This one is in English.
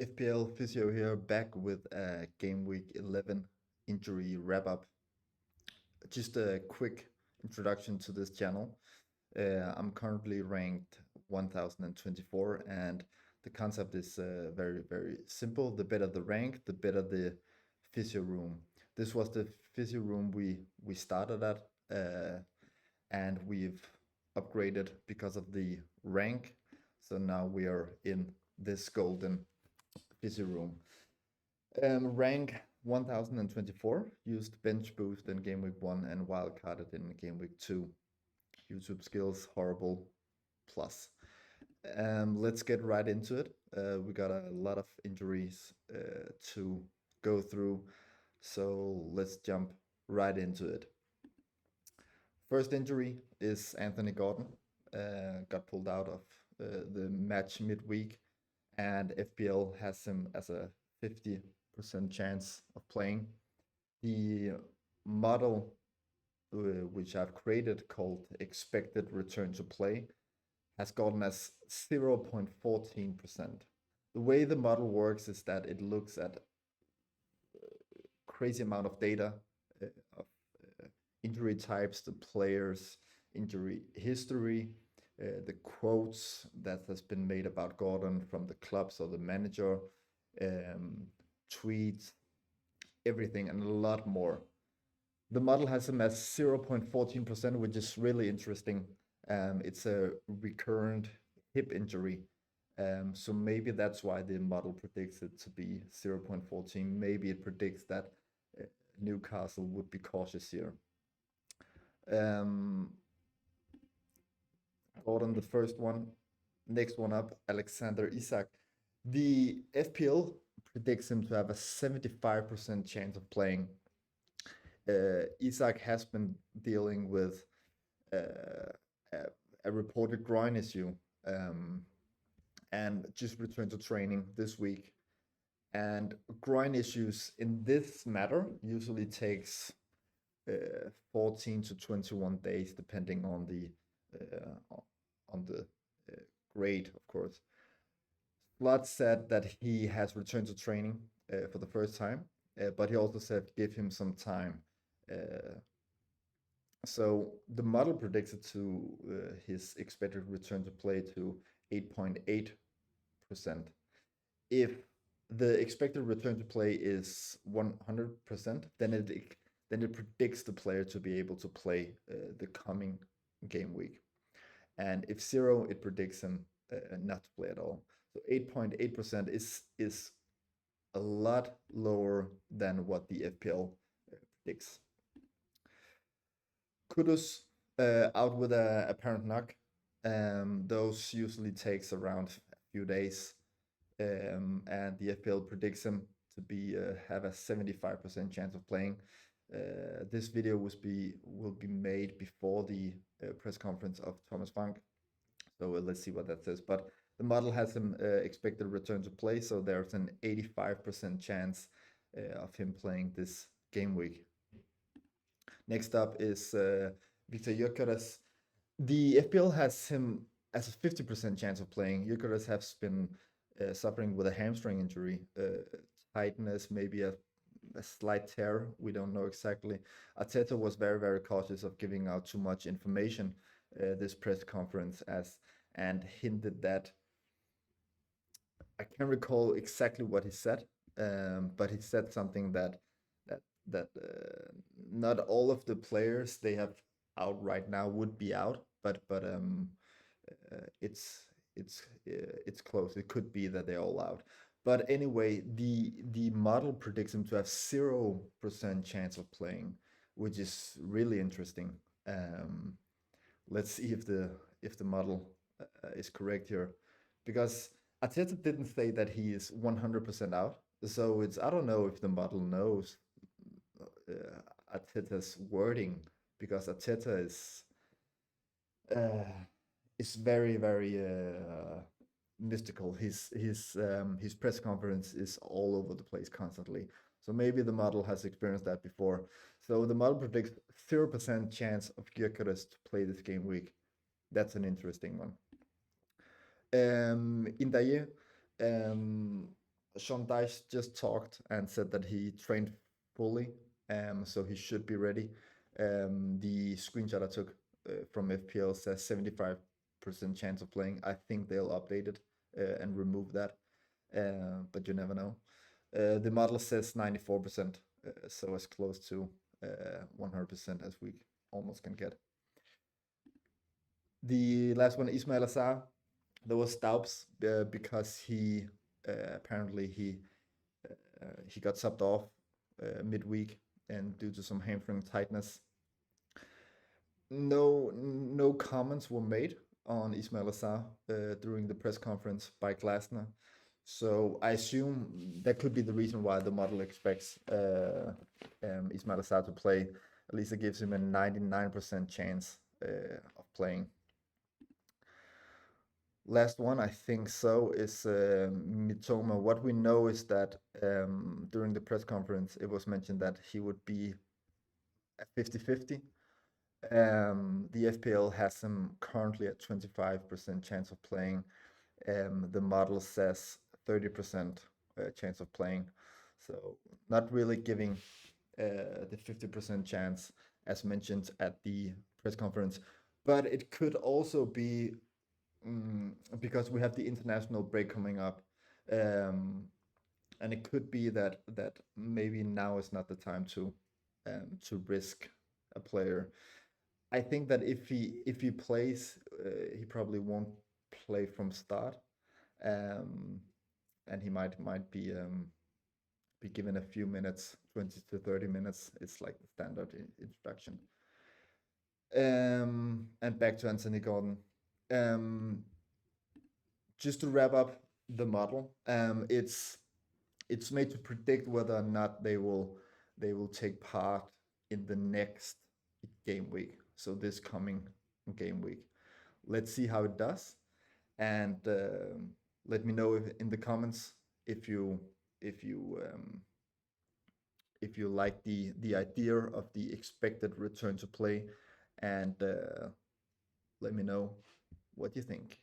Fpl Physio here, back with a game week 11 injury wrap up. Just a quick introduction to this channel. I'm currently ranked 1024, and the concept is very, very simple. The better the rank, the better the physio room. This was the physio room we started at, and we've upgraded because of the rank. So now we are in this golden physio room. Rank 1024, used bench boost in game week 1 and wildcarded in game week 2. YouTube skills horrible plus. Let's get right into it. We got a lot of injuries to go through, so let's jump right into it. First injury is Anthony Gordon. Got pulled out of the match midweek, and FPL has him as a 50% chance of playing. The model which I've created called expected return to play has gotten as 0.14%. The way the model works is that it looks at crazy amount of data of injury types, the players, injury history, the quotes that has been made about Gordon from the clubs or the manager, tweets, everything, and a lot more. The model has him as 0.14%, which is really interesting. It's a recurrent hip injury. So maybe that's why the model predicts it to be 0.14. Maybe it predicts that Newcastle would be cautious here. Gordon, the first one. Next one up, Alexander Isak. The FPL predicts him to have a 75% chance of playing. Isak has been dealing with a reported groin issue and just returned to training this week. And groin issues in this matter usually takes 14 to 21 days, depending on the grade, of course. Slot said that he has returned to training for the first time, but he also said give him some time. So the model predicts it to his expected return to play to 8.8%. If the expected return to play is 100%, then it predicts the player to be able to play the coming game week. And if 0, it predicts him not to play at all. So 8.8% is a lot lower than what the FPL predicts. Kudus out with a apparent knock. Those usually takes around a few days, and the FPL predicts him to be have a 75% chance of playing. This video will be made before the press conference of Thomas Frank, so let's see what that says. But the model has him expected return to play, so there's an 85% chance of him playing this game week. Next up is Victor Gyökeres. The FPL has him as a 50% chance of playing. Gyökeres has been suffering with a hamstring injury, tightness, maybe a slight tear. We don't know exactly. Arteta was very, very cautious of giving out too much information this press conference and hinted that I can't recall exactly what he said, but he said something that not all of the players they have out right now would be out, but it's close. It could be that they're all out. But anyway, the model predicts him to have 0% chance of playing, which is really interesting. Let's see if the model is correct here, because Arteta didn't say that he is 100% out. So I don't know if the model knows Arteta's wording, because Arteta is very, very mystical. His press conference is all over the place constantly. So maybe the model has experienced that before. So the model predicts 0% chance of Gyökeres to play this game week. That's an interesting one. Ndiaye, Sean Dyche just talked and said that he trained fully, so he should be ready. The screenshot I took from FPL says 75% chance of playing. I think they'll update it and remove that, but you never know. The model says 94%, so as close to 100% as we almost can get. The last one, Ismail Assar, there was doubts because apparently he got subbed off midweek and due to some hamstring tightness. No comments were made on Ismail Assar during the press conference by Glasner. So I assume that could be the reason why the model expects Ismail Assar to play. At least it gives him a 99% chance of playing. Last one, I think so, is Mitoma. What we know is that during the press conference, it was mentioned that he would be a 50-50. The FPL has him currently at 25% chance of playing. The model says 30% chance of playing. So not really giving the 50% chance as mentioned at the press conference. But it could also be because we have the international break coming up, and it could be that maybe now is not the time to risk a player. I think that if he plays, he probably won't play from start, and he might be given a few minutes, 20 to 30 minutes. It's like the standard introduction. And back to Anthony Gordon. Just to wrap up the model, it's made to predict whether or not they will take part in the next game week. So this coming game week. Let's see how it does, and let me know in the comments if you like the idea of the expected return to play, and let me know what you think.